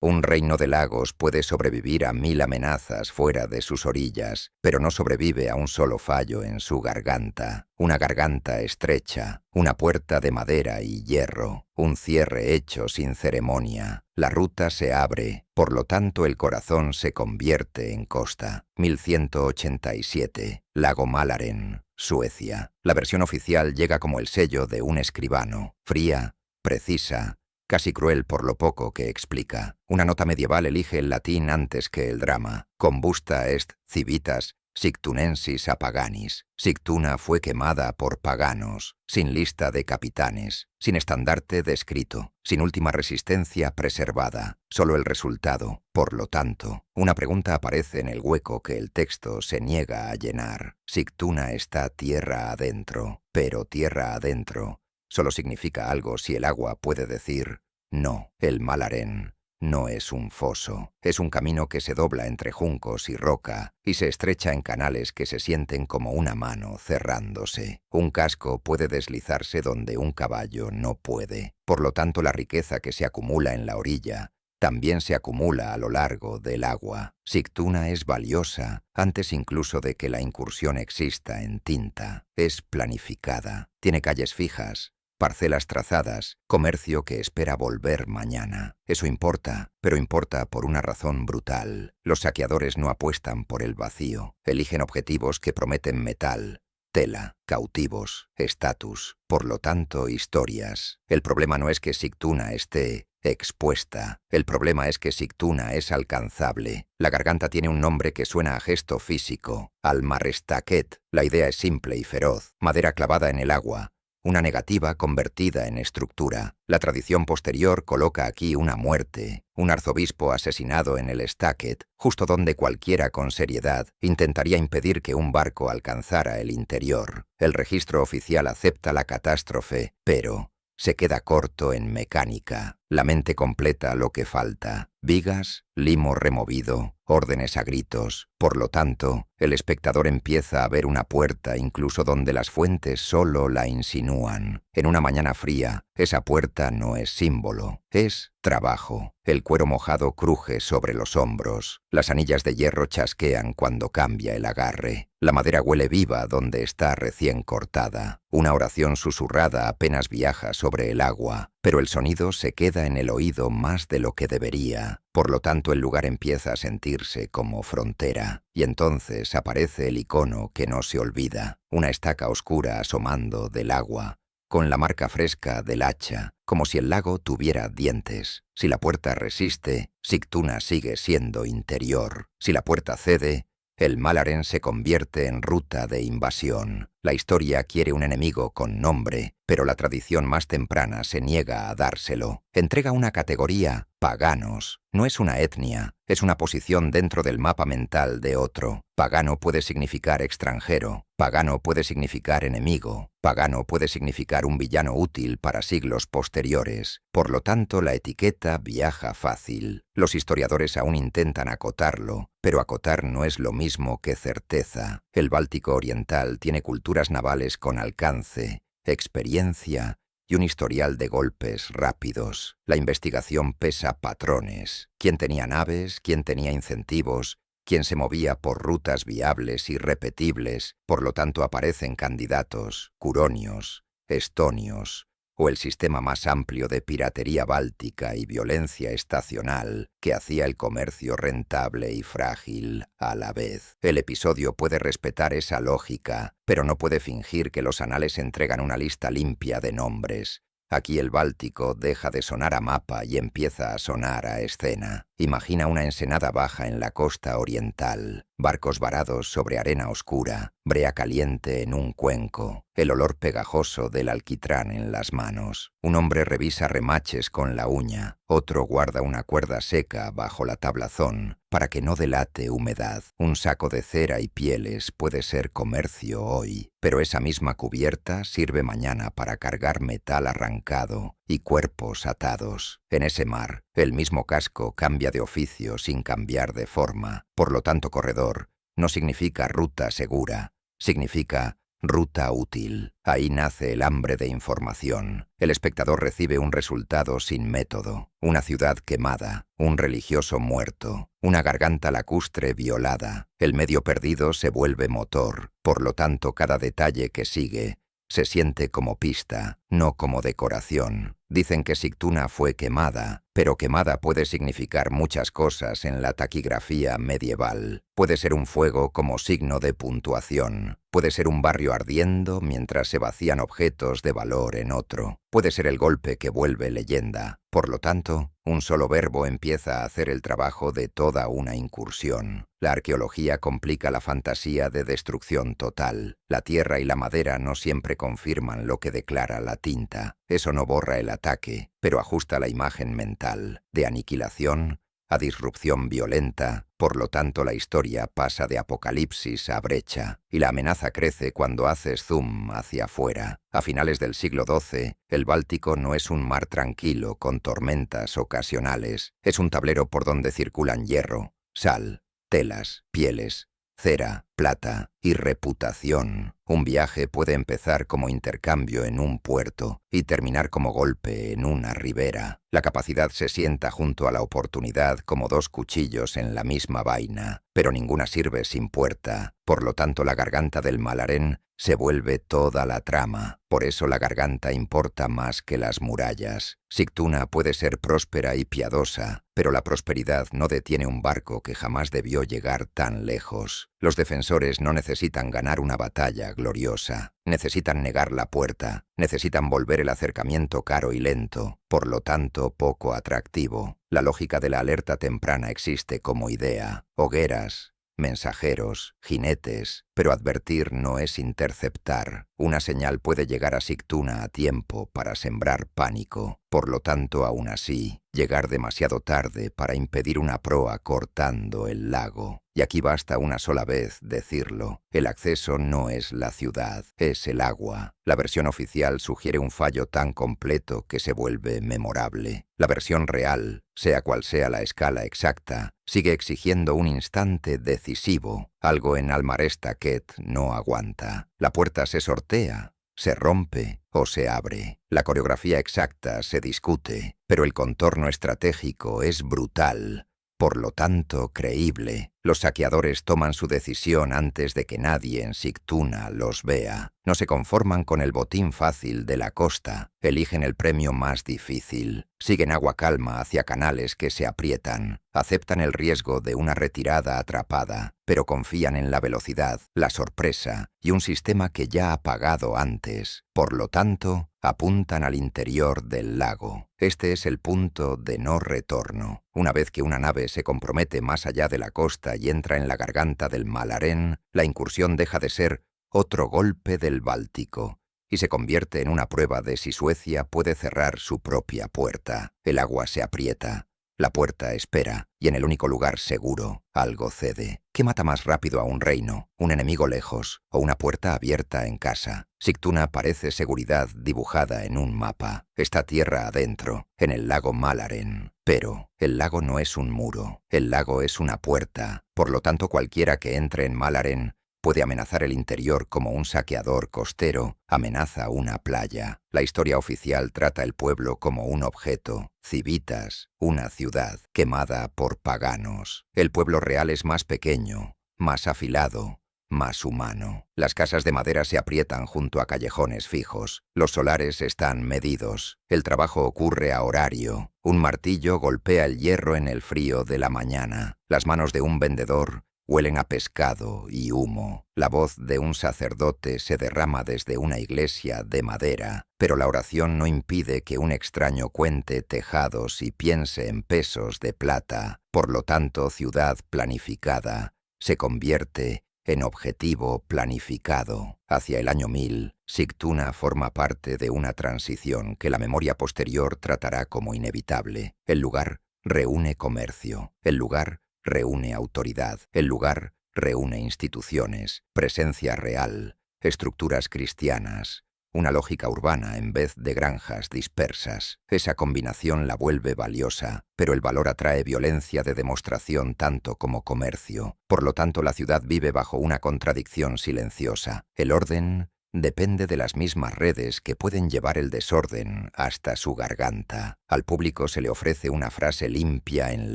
Un reino de lagos puede sobrevivir a 1000 amenazas fuera de sus orillas, pero no sobrevive a un solo fallo en su garganta. Una garganta estrecha, una puerta de madera y hierro, un cierre hecho sin ceremonia. La ruta se abre, por lo tanto el corazón se convierte en costa. 1187, Lago Mälaren, Suecia. La versión oficial llega como el sello de un escribano, fría, precisa, casi cruel por lo poco que explica. Una nota medieval elige el latín antes que el drama. Combusta est civitas Sigtunensis a paganis. Sigtuna fue quemada por paganos, sin lista de capitanes, sin estandarte descrito, sin última resistencia preservada. Solo el resultado. Por lo tanto, una pregunta aparece en el hueco que el texto se niega a llenar. Sigtuna está tierra adentro, pero tierra adentro solo significa algo si el agua puede decir no. El Mälaren no es un foso, es un camino que se dobla entre juncos y roca y se estrecha en canales que se sienten como una mano cerrándose. Un casco puede deslizarse donde un caballo no puede. Por lo tanto, la riqueza que se acumula en la orilla también se acumula a lo largo del agua. Sigtuna es valiosa antes incluso de que la incursión exista en tinta. Es planificada, tiene calles fijas, parcelas trazadas, comercio que espera volver mañana. Eso importa, pero importa por una razón brutal. Los saqueadores no apuestan por el vacío, eligen objetivos que prometen metal, tela, cautivos, estatus, por lo tanto historias. El problema no es que Sigtuna esté expuesta, el problema es que Sigtuna es alcanzable. La garganta tiene un nombre que suena a gesto físico, Almarrestaket. La idea es simple y feroz, madera clavada en el agua, una negativa convertida en estructura. La tradición posterior coloca aquí una muerte, un arzobispo asesinado en el Staket, justo donde cualquiera con seriedad intentaría impedir que un barco alcanzara el interior. El registro oficial acepta la catástrofe, pero se queda corto en mecánica. La mente completa lo que falta. Vigas, limo removido, órdenes a gritos. Por lo tanto, el espectador empieza a ver una puerta incluso donde las fuentes solo la insinúan. En una mañana fría, esa puerta no es símbolo, es trabajo. El cuero mojado cruje sobre los hombros. Las anillas de hierro chasquean cuando cambia el agarre. La madera huele viva donde está recién cortada. Una oración susurrada apenas viaja sobre el agua, pero el sonido se queda en el oído más de lo que debería. Por lo tanto, el lugar empieza a sentirse como frontera. Y entonces aparece el icono que no se olvida. Una estaca oscura asomando del agua, con la marca fresca del hacha, como si el lago tuviera dientes. Si la puerta resiste, Sigtuna sigue siendo interior. Si la puerta cede, el Mälaren se convierte en ruta de invasión. La historia quiere un enemigo con nombre, pero la tradición más temprana se niega a dárselo. Entrega una categoría, paganos. No es una etnia, es una posición dentro del mapa mental de otro. Pagano puede significar extranjero, pagano puede significar enemigo, pagano puede significar un villano útil para siglos posteriores. Por lo tanto, la etiqueta viaja fácil. Los historiadores aún intentan acotarlo, pero acotar no es lo mismo que certeza. El Báltico oriental tiene culturas navales con alcance, experiencia y un historial de golpes rápidos. La investigación pesa patrones. ¿Quién tenía naves? ¿Quién tenía incentivos? ¿Quién se movía por rutas viables y repetibles? Por lo tanto aparecen candidatos, curonios, estonios, o el sistema más amplio de piratería báltica y violencia estacional que hacía el comercio rentable y frágil a la vez. El episodio puede respetar esa lógica, pero no puede fingir que los anales entregan una lista limpia de nombres. Aquí el Báltico deja de sonar a mapa y empieza a sonar a escena. Imagina una ensenada baja en la costa oriental, barcos varados sobre arena oscura, brea caliente en un cuenco, el olor pegajoso del alquitrán en las manos. Un hombre revisa remaches con la uña, otro guarda una cuerda seca bajo la tablazón para que no delate humedad. Un saco de cera y pieles puede ser comercio hoy, pero esa misma cubierta sirve mañana para cargar metal arrancado y cuerpos atados. En ese mar, el mismo casco cambia de oficio sin cambiar de forma. Por lo tanto, corredor no significa ruta segura, significa ruta útil. Ahí nace el hambre de información. El espectador recibe un resultado sin método, una ciudad quemada, un religioso muerto, una garganta lacustre violada. El medio perdido se vuelve motor, por lo tanto cada detalle que sigue se siente como pista, no como decoración. Dicen que Sigtuna fue quemada, pero quemada puede significar muchas cosas en la taquigrafía medieval. Puede ser un fuego como signo de puntuación. Puede ser un barrio ardiendo mientras se vacían objetos de valor en otro. Puede ser el golpe que vuelve leyenda. Por lo tanto, un solo verbo empieza a hacer el trabajo de toda una incursión. La arqueología complica la fantasía de destrucción total. La tierra y la madera no siempre confirman lo que declara la tinta. Eso no borra el ataque, pero ajusta la imagen mental, de aniquilación a disrupción violenta. Por lo tanto, la historia pasa de apocalipsis a brecha, y la amenaza crece cuando haces zoom hacia afuera. A finales del siglo XII, el Báltico no es un mar tranquilo con tormentas ocasionales, es un tablero por donde circulan hierro, sal, telas, pieles, cera, plata y reputación. Un viaje puede empezar como intercambio en un puerto y terminar como golpe en una ribera. La capacidad se sienta junto a la oportunidad como dos cuchillos en la misma vaina, pero ninguna sirve sin puerta. Por lo tanto, la garganta del Malarén se vuelve toda la trama. Por eso la garganta importa más que las murallas. Sigtuna puede ser próspera y piadosa, pero la prosperidad no detiene un barco que jamás debió llegar tan lejos. Los defensores no necesitan ganar una batalla gloriosa, necesitan negar la puerta, necesitan volver el acercamiento caro y lento, por lo tanto poco atractivo. La lógica de la alerta temprana existe como idea. Hogueras, mensajeros, jinetes, pero advertir no es interceptar. Una señal puede llegar a Sigtuna a tiempo para sembrar pánico. Por lo tanto, aún así, llegar demasiado tarde para impedir una proa cortando el lago. Y aquí basta una sola vez decirlo. El acceso no es la ciudad, es el agua. La versión oficial sugiere un fallo tan completo que se vuelve memorable. La versión real, sea cual sea la escala exacta, sigue exigiendo un instante decisivo. Algo en Almarestaquet no aguanta. La puerta se sortea, se rompe o se abre. La coreografía exacta se discute, pero el contorno estratégico es brutal, por lo tanto creíble. Los saqueadores toman su decisión antes de que nadie en Sigtuna los vea. No se conforman con el botín fácil de la costa, eligen el premio más difícil. Siguen agua calma hacia canales que se aprietan. Aceptan el riesgo de una retirada atrapada, pero confían en la velocidad, la sorpresa y un sistema que ya ha pagado antes. Por lo tanto, apuntan al interior del lago. Este es el punto de no retorno. Una vez que una nave se compromete más allá de la costa y entra en la garganta del Malarén, la incursión deja de ser otro golpe del Báltico y se convierte en una prueba de si Suecia puede cerrar su propia puerta. El agua se aprieta, la puerta espera, y en el único lugar seguro, algo cede. ¿Qué mata más rápido a un reino? ¿Un enemigo lejos o una puerta abierta en casa? Sigtuna parece seguridad dibujada en un mapa. Está tierra adentro, en el lago Malarén. Pero el lago no es un muro, el lago es una puerta. Por lo tanto, cualquiera que entre en Malarén puede amenazar el interior como un saqueador costero amenaza una playa. La historia oficial trata el pueblo como un objeto, Civitas, una ciudad quemada por paganos. El pueblo real es más pequeño, más afilado, más humano. Las casas de madera se aprietan junto a callejones fijos. Los solares están medidos. El trabajo ocurre a horario. Un martillo golpea el hierro en el frío de la mañana. Las manos de un vendedor huelen a pescado y humo. La voz de un sacerdote se derrama desde una iglesia de madera, pero la oración no impide que un extraño cuente tejados y piense en pesos de plata. Por lo tanto, ciudad planificada se convierte en objetivo planificado. Hacia el año 1000, Sigtuna forma parte de una transición que la memoria posterior tratará como inevitable. El lugar reúne comercio. El lugar reúne autoridad. El lugar reúne instituciones, presencia real, estructuras cristianas, una lógica urbana en vez de granjas dispersas. Esa combinación la vuelve valiosa, pero el valor atrae violencia de demostración tanto como comercio. Por lo tanto, la ciudad vive bajo una contradicción silenciosa. El orden depende de las mismas redes que pueden llevar el desorden hasta su garganta. Al público se le ofrece una frase limpia en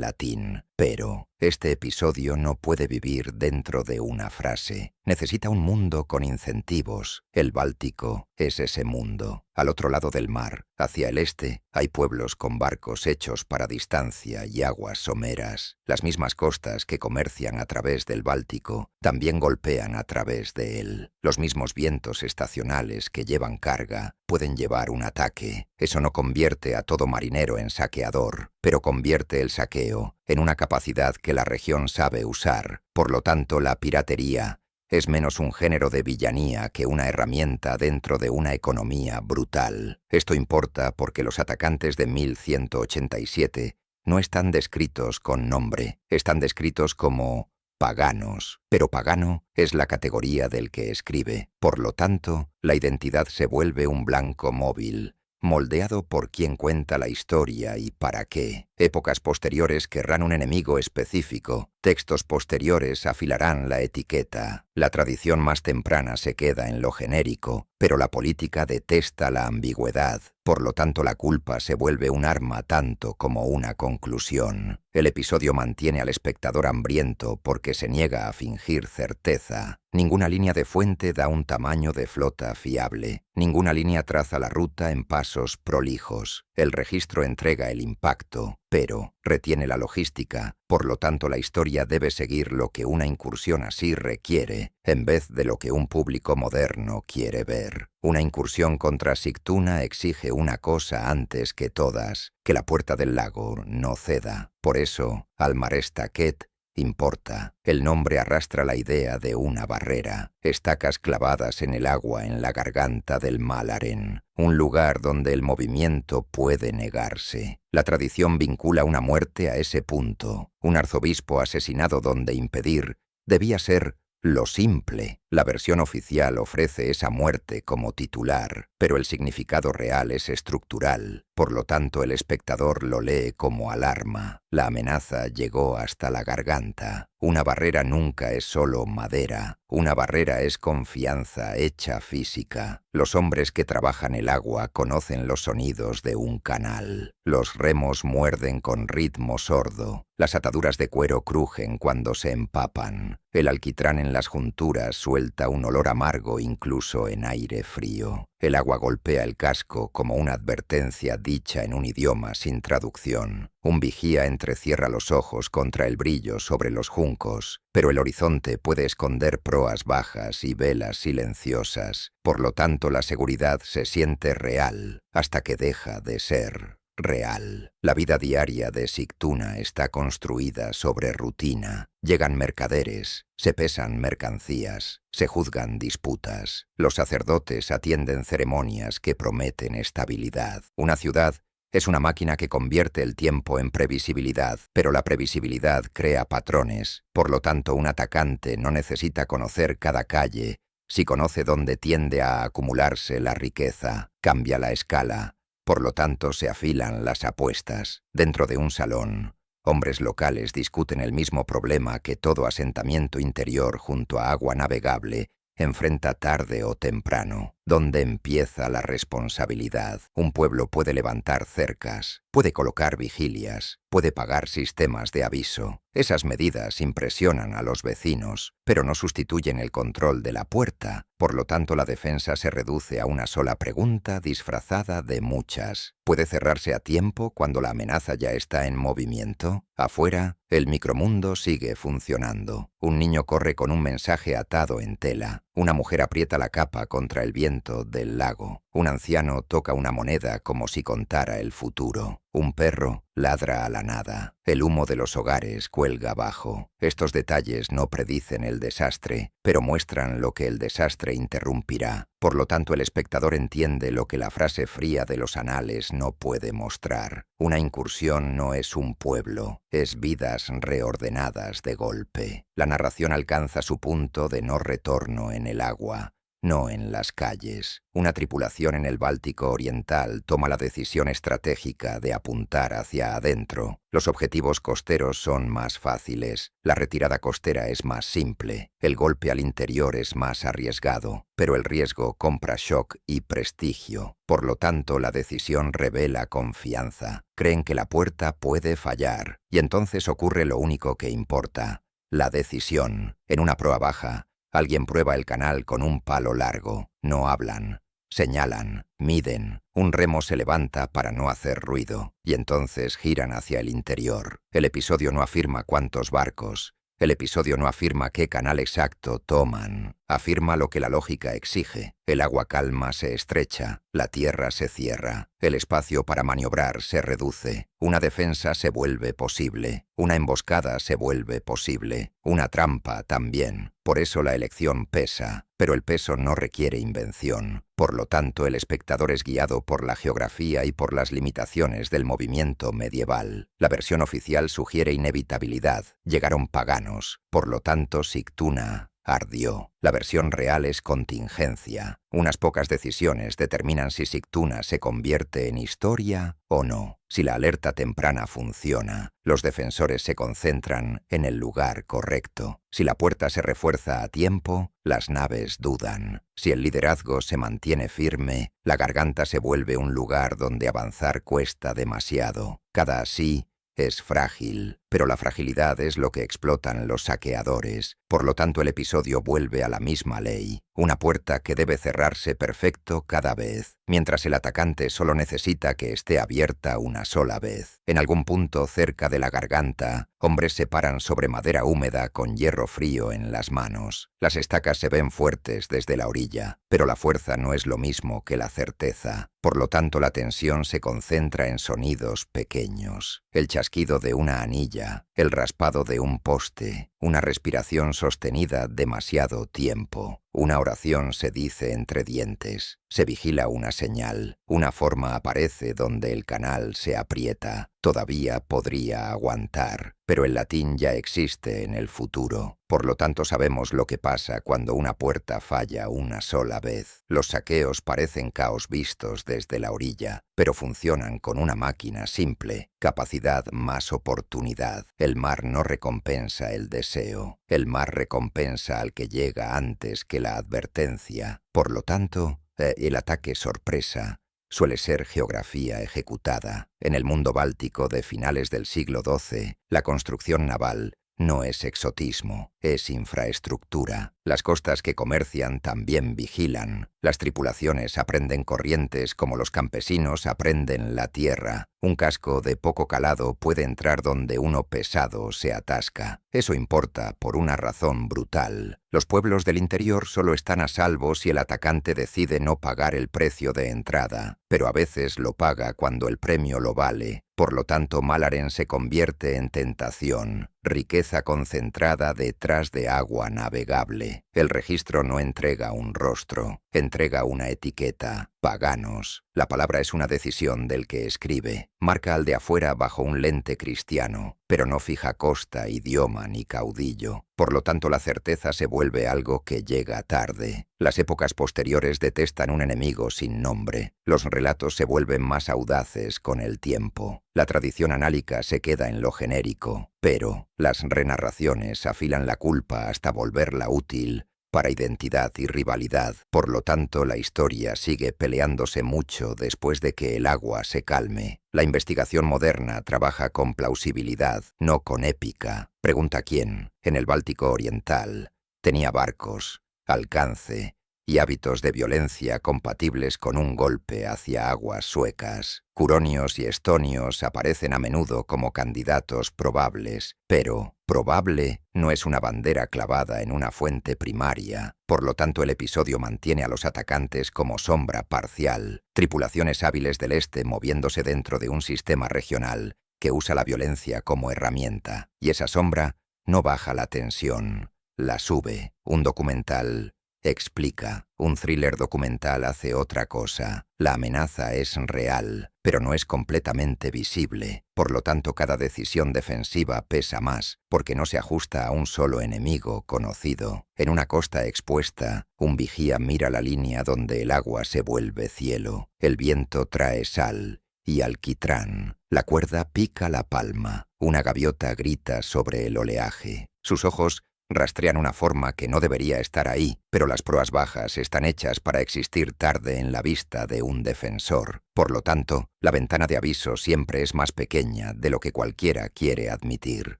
latín, pero este episodio no puede vivir dentro de una frase. Necesita un mundo con incentivos. El Báltico es ese mundo. Al otro lado del mar, hacia el este, hay pueblos con barcos hechos para distancia y aguas someras. Las mismas costas que comercian a través del Báltico también golpean a través de él. Los mismos vientos estacionales que llevan carga pueden llevar un ataque. Eso no convierte a todo marinero en saqueador, pero convierte el saqueo en una capacidad que la región sabe usar. Por lo tanto, la piratería es menos un género de villanía que una herramienta dentro de una economía brutal. Esto importa porque los atacantes de 1187 no están descritos con nombre, están descritos como paganos, pero pagano es la categoría del que escribe. Por lo tanto, la identidad se vuelve un blanco móvil, moldeado por quien cuenta la historia y para qué. Épocas posteriores querrán un enemigo específico, textos posteriores afilarán la etiqueta. La tradición más temprana se queda en lo genérico, pero la política detesta la ambigüedad. Por lo tanto, la culpa se vuelve un arma tanto como una conclusión. El episodio mantiene al espectador hambriento porque se niega a fingir certeza. Ninguna línea de fuente da un tamaño de flota fiable. Ninguna línea traza la ruta en pasos prolijos. El registro entrega el impacto, pero retiene la logística. Por lo tanto, la historia debe seguir lo que una incursión así requiere, en vez de lo que un público moderno quiere ver. Una incursión contra Sigtuna exige una cosa antes que todas, que la puerta del lago no ceda. Por eso, Almarestaquet importa. El nombre arrastra la idea de una barrera, estacas clavadas en el agua en la garganta del Mälaren, un lugar donde el movimiento puede negarse. La tradición vincula una muerte a ese punto. Un arzobispo asesinado donde impedir debía ser lo simple. La versión oficial ofrece esa muerte como titular, pero el significado real es estructural. Por lo tanto, el espectador lo lee como alarma. La amenaza llegó hasta la garganta. Una barrera nunca es solo madera. Una barrera es confianza hecha física. Los hombres que trabajan el agua conocen los sonidos de un canal. Los remos muerden con ritmo sordo. Las ataduras de cuero crujen cuando se empapan. El alquitrán en las junturas suelta un olor amargo incluso en aire frío. El agua golpea el casco como una advertencia dicha en un idioma sin traducción. Un vigía entrecierra los ojos contra el brillo sobre los juncos, pero el horizonte puede esconder proas bajas y velas silenciosas. Por lo tanto, la seguridad se siente real hasta que deja de ser real. La vida diaria de Sigtuna está construida sobre rutina. Llegan mercaderes, se pesan mercancías, se juzgan disputas. Los sacerdotes atienden ceremonias que prometen estabilidad. Una ciudad es una máquina que convierte el tiempo en previsibilidad, pero la previsibilidad crea patrones. Por lo tanto, un atacante no necesita conocer cada calle. Si conoce dónde tiende a acumularse la riqueza, cambia la escala. Por lo tanto, se afilan las apuestas. Dentro de un salón, hombres locales discuten el mismo problema que todo asentamiento interior junto a agua navegable enfrenta tarde o temprano. ¿Dónde empieza la responsabilidad? Un pueblo puede levantar cercas, puede colocar vigilias, puede pagar sistemas de aviso. Esas medidas impresionan a los vecinos, pero no sustituyen el control de la puerta. Por lo tanto, la defensa se reduce a una sola pregunta disfrazada de muchas. ¿Puede cerrarse a tiempo cuando la amenaza ya está en movimiento? Afuera, el micromundo sigue funcionando. Un niño corre con un mensaje atado en tela. Una mujer aprieta la capa contra el viento del lago. Un anciano toca una moneda como si contara el futuro. Un perro ladra a la nada. El humo de los hogares cuelga bajo. Estos detalles no predicen el desastre, pero muestran lo que el desastre interrumpirá. Por lo tanto, el espectador entiende lo que la frase fría de los anales no puede mostrar. Una incursión no es un pueblo, es vidas reordenadas de golpe. La narración alcanza su punto de no retorno en el agua. no en las calles. Una tripulación en el Báltico Oriental toma la decisión estratégica de apuntar hacia adentro. Los objetivos costeros son más fáciles, la retirada costera es más simple, el golpe al interior es más arriesgado, pero el riesgo compra shock y prestigio. Por lo tanto, la decisión revela confianza. Creen que la puerta puede fallar, y entonces ocurre lo único que importa: la decisión. En una proa baja, alguien prueba el canal con un palo largo. No hablan, señalan, miden. Un remo se levanta para no hacer ruido, y entonces giran hacia el interior. El episodio no afirma cuántos barcos. El episodio no afirma qué canal exacto toman. Afirma lo que la lógica exige. El agua calma se estrecha, la tierra se cierra, el espacio para maniobrar se reduce, una defensa se vuelve posible, una emboscada se vuelve posible, una trampa también. Por eso la elección pesa, pero el peso no requiere invención. Por lo tanto, el espectador es guiado por la geografía y por las limitaciones del movimiento medieval. La versión oficial sugiere inevitabilidad. Llegaron paganos, por lo tanto Sigtuna ardió. La versión real es contingencia. Unas pocas decisiones determinan si Sigtuna se convierte en historia o no. Si la alerta temprana funciona, los defensores se concentran en el lugar correcto. Si la puerta se refuerza a tiempo, las naves dudan. Si el liderazgo se mantiene firme, la garganta se vuelve un lugar donde avanzar cuesta demasiado. Cada así es frágil, pero la fragilidad es lo que explotan los saqueadores. Por lo tanto, el episodio vuelve a la misma ley. Una puerta que debe cerrarse perfecto cada vez, mientras el atacante solo necesita que esté abierta una sola vez. En algún punto cerca de la garganta, hombres se paran sobre madera húmeda con hierro frío en las manos. Las estacas se ven fuertes desde la orilla, pero la fuerza no es lo mismo que la certeza. Por lo tanto, la tensión se concentra en sonidos pequeños. El chasquido de una anilla, el raspado de un poste, una respiración sostenida demasiado tiempo. Una oración se dice entre dientes. Se vigila una señal. Una forma aparece donde el canal se aprieta. Todavía podría aguantar, pero el latín ya existe en el futuro. Por lo tanto, sabemos lo que pasa cuando una puerta falla una sola vez. Los saqueos parecen caos vistos desde la orilla, pero funcionan con una máquina simple. Capacidad más oportunidad. El mar no recompensa el deseo. El mar recompensa al que llega antes que la advertencia. Por lo tanto, el ataque sorpresa suele ser geografía ejecutada. En el mundo báltico de finales del siglo XII, la construcción naval no es exotismo, es infraestructura. Las costas que comercian también vigilan. Las tripulaciones aprenden corrientes como los campesinos aprenden la tierra. Un casco de poco calado puede entrar donde uno pesado se atasca. Eso importa por una razón brutal. Los pueblos del interior solo están a salvo si el atacante decide no pagar el precio de entrada, pero a veces lo paga cuando el premio lo vale. Por lo tanto, Mälaren se convierte en tentación, riqueza concentrada detrás de agua navegable. El registro no entrega un rostro, entrega una etiqueta. Paganos. La palabra es una decisión del que escribe. Marca al de afuera bajo un lente cristiano, pero no fija costa, idioma ni caudillo. Por lo tanto, la certeza se vuelve algo que llega tarde. Las épocas posteriores detestan un enemigo sin nombre. Los relatos se vuelven más audaces con el tiempo. La tradición análica se queda en lo genérico, pero las renarraciones afilan la culpa hasta volverla útil para identidad y rivalidad. Por lo tanto, la historia sigue peleándose mucho después de que el agua se calme. La investigación moderna trabaja con plausibilidad, no con épica. Pregunta quién, en el Báltico Oriental, tenía barcos, alcance y hábitos de violencia compatibles con un golpe hacia aguas suecas. Curonios y estonios aparecen a menudo como candidatos probables, pero probable no es una bandera clavada en una fuente primaria. Por lo tanto, el episodio mantiene a los atacantes como sombra parcial, tripulaciones hábiles del este moviéndose dentro de un sistema regional que usa la violencia como herramienta. Y esa sombra no baja la tensión, la sube. Un documental explica. Un thriller documental hace otra cosa. La amenaza es real, pero no es completamente visible. Por lo tanto, cada decisión defensiva pesa más, porque no se ajusta a un solo enemigo conocido. En una costa expuesta, un vigía mira la línea donde el agua se vuelve cielo. El viento trae sal y alquitrán. La cuerda pica la palma. Una gaviota grita sobre el oleaje. Sus ojos rastrean una forma que no debería estar ahí, pero las proas bajas están hechas para existir tarde en la vista de un defensor. Por lo tanto, la ventana de aviso siempre es más pequeña de lo que cualquiera quiere admitir.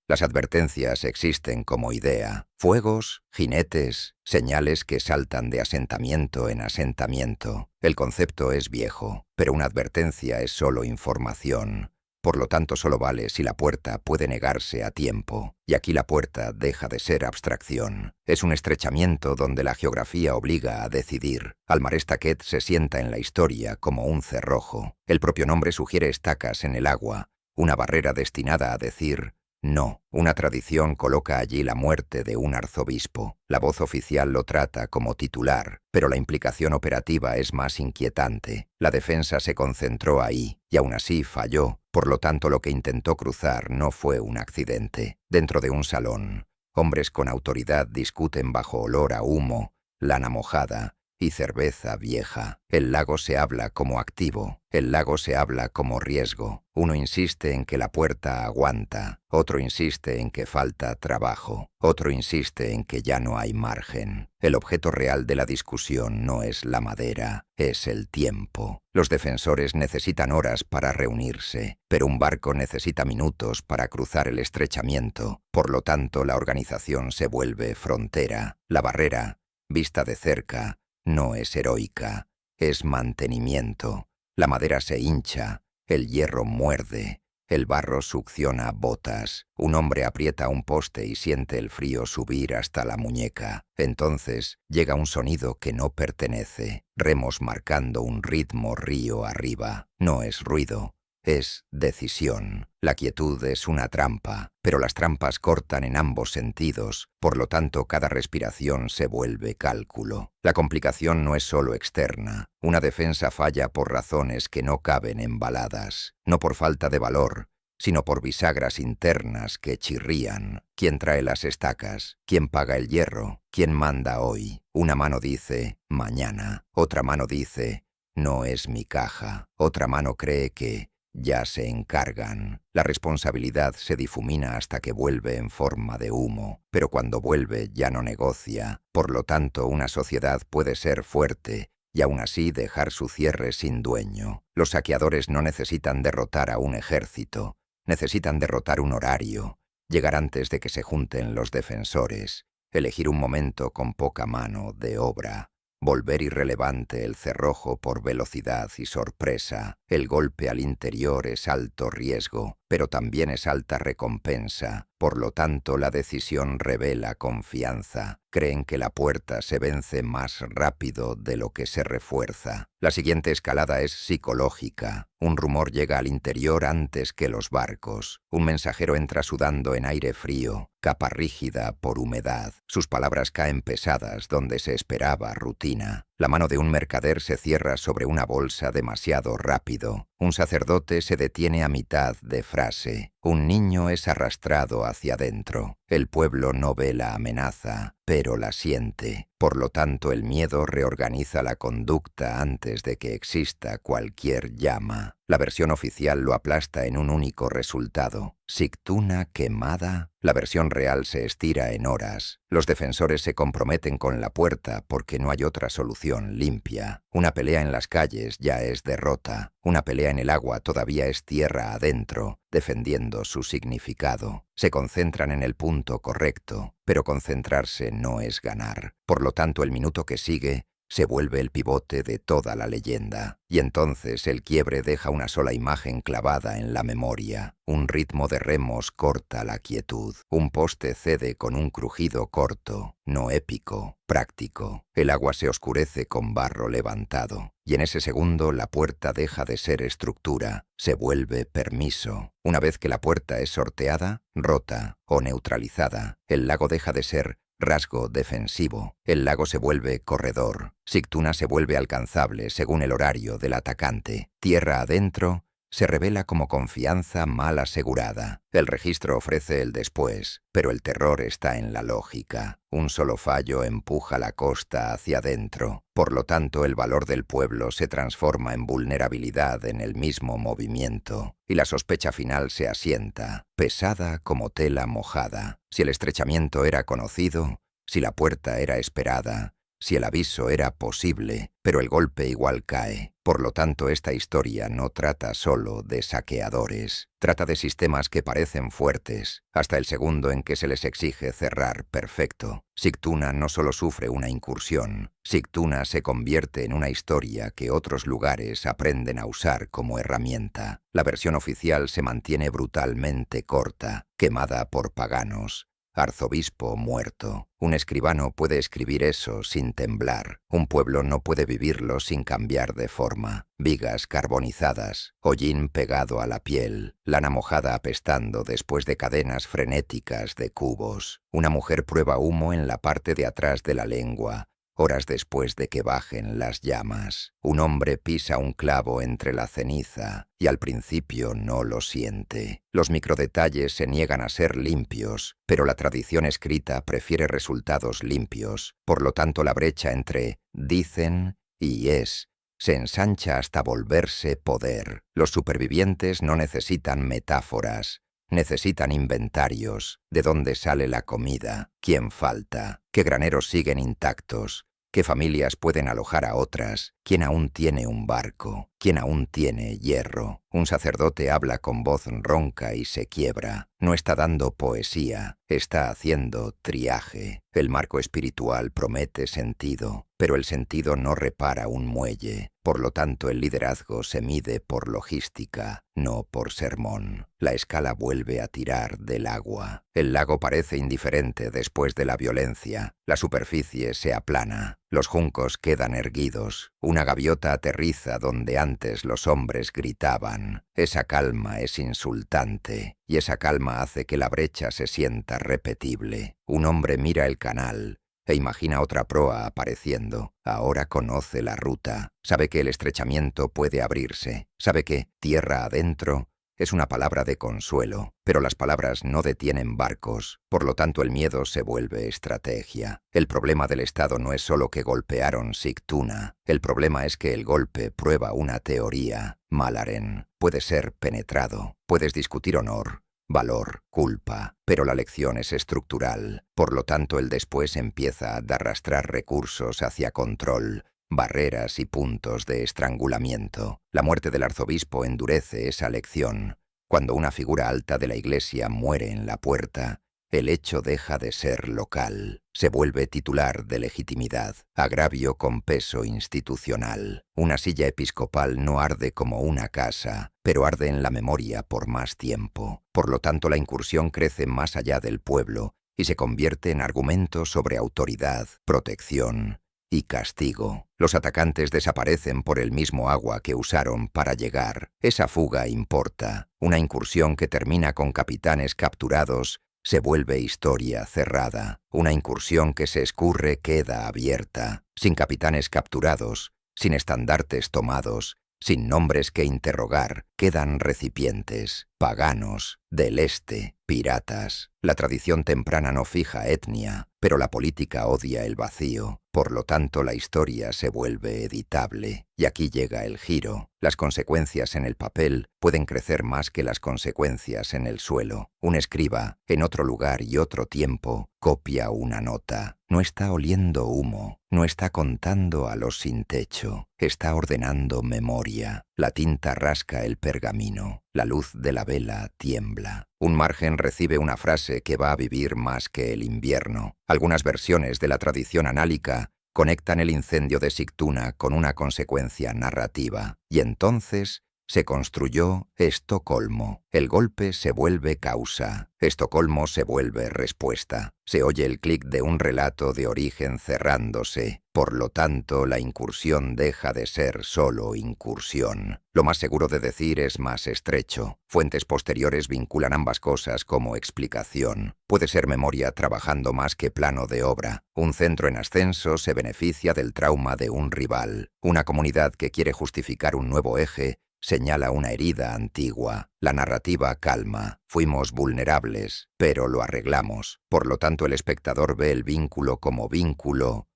Las advertencias existen como idea. Fuegos, jinetes, señales que saltan de asentamiento en asentamiento. El concepto es viejo, pero una advertencia es solo información. Por lo tanto, solo vale si la puerta puede negarse a tiempo. Y aquí la puerta deja de ser abstracción. Es un estrechamiento donde la geografía obliga a decidir. Almarés Taquet se sienta en la historia como un cerrojo. El propio nombre sugiere estacas en el agua, una barrera destinada a decir no. Una tradición coloca allí la muerte de un arzobispo. La voz oficial lo trata como titular, pero la implicación operativa es más inquietante. La defensa se concentró ahí, y aún así falló. Por lo tanto, lo que intentó cruzar no fue un accidente. Dentro de un salón, hombres con autoridad discuten bajo olor a humo, lana mojada y cerveza vieja. El lago se habla como activo, el lago se habla como riesgo. Uno insiste en que la puerta aguanta, otro insiste en que falta trabajo, otro insiste en que ya no hay margen. El objeto real de la discusión no es la madera, es el tiempo. Los defensores necesitan horas para reunirse, pero un barco necesita minutos para cruzar el estrechamiento. Por lo tanto, la organización se vuelve frontera. La barrera, vista de cerca, no es heroica, es mantenimiento. La madera se hincha, el hierro muerde, el barro succiona botas. Un hombre aprieta un poste y siente el frío subir hasta la muñeca. Entonces llega un sonido que no pertenece, remos marcando un ritmo río arriba. No es ruido, es decisión. La quietud es una trampa, pero las trampas cortan en ambos sentidos, por lo tanto cada respiración se vuelve cálculo. La complicación no es solo externa. Una defensa falla por razones que no caben en baladas, no por falta de valor, sino por bisagras internas que chirrían. ¿Quién trae las estacas? ¿Quién paga el hierro? ¿Quién manda hoy? Una mano dice, mañana. Otra mano dice, no es mi caja. Otra mano cree que ya se encargan. La responsabilidad se difumina hasta que vuelve en forma de humo, pero cuando vuelve ya no negocia. Por lo tanto, una sociedad puede ser fuerte y aún así dejar su cierre sin dueño. Los saqueadores no necesitan derrotar a un ejército, necesitan derrotar un horario, llegar antes de que se junten los defensores, elegir un momento con poca mano de obra. Volver irrelevante el cerrojo por velocidad y sorpresa. El golpe al interior es alto riesgo, pero también es alta recompensa. Por lo tanto, la decisión revela confianza. Creen que la puerta se vence más rápido de lo que se refuerza. La siguiente escalada es psicológica. Un rumor llega al interior antes que los barcos. Un mensajero entra sudando en aire frío, capa rígida por humedad. Sus palabras caen pesadas donde se esperaba rutina. La mano de un mercader se cierra sobre una bolsa demasiado rápido. Un sacerdote se detiene a mitad de frase. Un niño es arrastrado hacia adentro. El pueblo no ve la amenaza, pero la siente. Por lo tanto, el miedo reorganiza la conducta antes de que exista cualquier llama. La versión oficial lo aplasta en un único resultado. Sigtuna quemada. La versión real se estira en horas. Los defensores se comprometen con la puerta porque no hay otra solución limpia. Una pelea en las calles ya es derrota. Una pelea en el agua todavía es tierra adentro, defendiendo su significado. Se concentran en el punto correcto, pero concentrarse no es ganar. Por lo tanto, el minuto que sigue se vuelve el pivote de toda la leyenda. Y entonces el quiebre deja una sola imagen clavada en la memoria. Un ritmo de remos corta la quietud. Un poste cede con un crujido corto, no épico, práctico. El agua se oscurece con barro levantado. Y en ese segundo la puerta deja de ser estructura, se vuelve permiso. Una vez que la puerta es sorteada, rota o neutralizada, el lago deja de ser rasgo defensivo. El lago se vuelve corredor. Sigtuna se vuelve alcanzable según el horario del atacante. Tierra adentro se revela como confianza mal asegurada. El registro ofrece el después, pero el terror está en la lógica. Un solo fallo empuja la costa hacia adentro. Por lo tanto, el valor del pueblo se transforma en vulnerabilidad en el mismo movimiento, y la sospecha final se asienta, pesada como tela mojada. Si el estrechamiento era conocido, si la puerta era esperada, si el aviso era posible, pero el golpe igual cae. Por lo tanto, esta historia no trata solo de saqueadores, trata de sistemas que parecen fuertes, hasta el segundo en que se les exige cerrar perfecto. Sigtuna no solo sufre una incursión, Sigtuna se convierte en una historia que otros lugares aprenden a usar como herramienta. La versión oficial se mantiene brutalmente corta, quemada por paganos. Arzobispo muerto. Un escribano puede escribir eso sin temblar. Un pueblo no puede vivirlo sin cambiar de forma. Vigas carbonizadas, hollín pegado a la piel, lana mojada apestando después de cadenas frenéticas de cubos. Una mujer prueba humo en la parte de atrás de la lengua, horas después de que bajen las llamas. Un hombre pisa un clavo entre la ceniza y al principio no lo siente. Los microdetalles se niegan a ser limpios, pero la tradición escrita prefiere resultados limpios. Por lo tanto, la brecha entre dicen y es se ensancha hasta volverse poder. Los supervivientes no necesitan metáforas. Necesitan inventarios, de dónde sale la comida, quién falta, qué graneros siguen intactos, qué familias pueden alojar a otras, quién aún tiene un barco, quién aún tiene hierro. Un sacerdote habla con voz ronca y se quiebra. No está dando poesía, está haciendo triaje. El marco espiritual promete sentido, pero el sentido no repara un muelle. Por lo tanto, el liderazgo se mide por logística, no por sermón. La escala vuelve a tirar del agua. El lago parece indiferente después de la violencia. La superficie se aplana. Los juncos quedan erguidos. Una gaviota aterriza donde antes los hombres gritaban. Esa calma es insultante, y esa calma hace que la brecha se sienta repetible. Un hombre mira el canal e imagina otra proa apareciendo. Ahora conoce la ruta. Sabe que el estrechamiento puede abrirse. Sabe que tierra adentro es una palabra de consuelo, pero las palabras no detienen barcos. Por lo tanto, el miedo se vuelve estrategia. El problema del Estado no es solo que golpearon Sigtuna. El problema es que el golpe prueba una teoría. Malaren puede ser penetrado. Puedes discutir honor, valor, culpa, pero la lección es estructural. Por lo tanto, el después empieza a arrastrar recursos hacia control, barreras y puntos de estrangulamiento. La muerte del arzobispo endurece esa lección. Cuando una figura alta de la iglesia muere en la puerta, el hecho deja de ser local, se vuelve titular de legitimidad, agravio con peso institucional. Una silla episcopal no arde como una casa, pero arde en la memoria por más tiempo. Por lo tanto, la incursión crece más allá del pueblo y se convierte en argumento sobre autoridad, protección y castigo. Los atacantes desaparecen por el mismo agua que usaron para llegar. Esa fuga importa. Una incursión que termina con capitanes capturados se vuelve historia cerrada. Una incursión que se escurre queda abierta, sin capitanes capturados, sin estandartes tomados, sin nombres que interrogar, quedan recipientes, paganos, del este, piratas. La tradición temprana no fija etnia, pero la política odia el vacío. Por lo tanto, la historia se vuelve editable. Y aquí llega el giro. Las consecuencias en el papel pueden crecer más que las consecuencias en el suelo. Un escriba, en otro lugar y otro tiempo, copia una nota. No está oliendo humo, no está contando a los sin techo, está ordenando memoria. La tinta rasca el pergamino, la luz de la vela tiembla. Un margen recibe una frase que va a vivir más que el invierno. Algunas versiones de la tradición análica conectan el incendio de Sigtuna con una consecuencia narrativa, y entonces Se construyó Estocolmo. El golpe se vuelve causa. Estocolmo se vuelve respuesta. Se oye el clic de un relato de origen cerrándose. Por lo tanto, la incursión deja de ser solo incursión. Lo más seguro de decir es más estrecho. Fuentes posteriores vinculan ambas cosas como explicación. Puede ser memoria trabajando más que plano de obra. Un centro en ascenso se beneficia del trauma de un rival. Una comunidad que quiere justificar un nuevo eje señala una herida antigua. La narrativa calma. Fuimos vulnerables, pero lo arreglamos. Por lo tanto, el espectador ve el vínculo,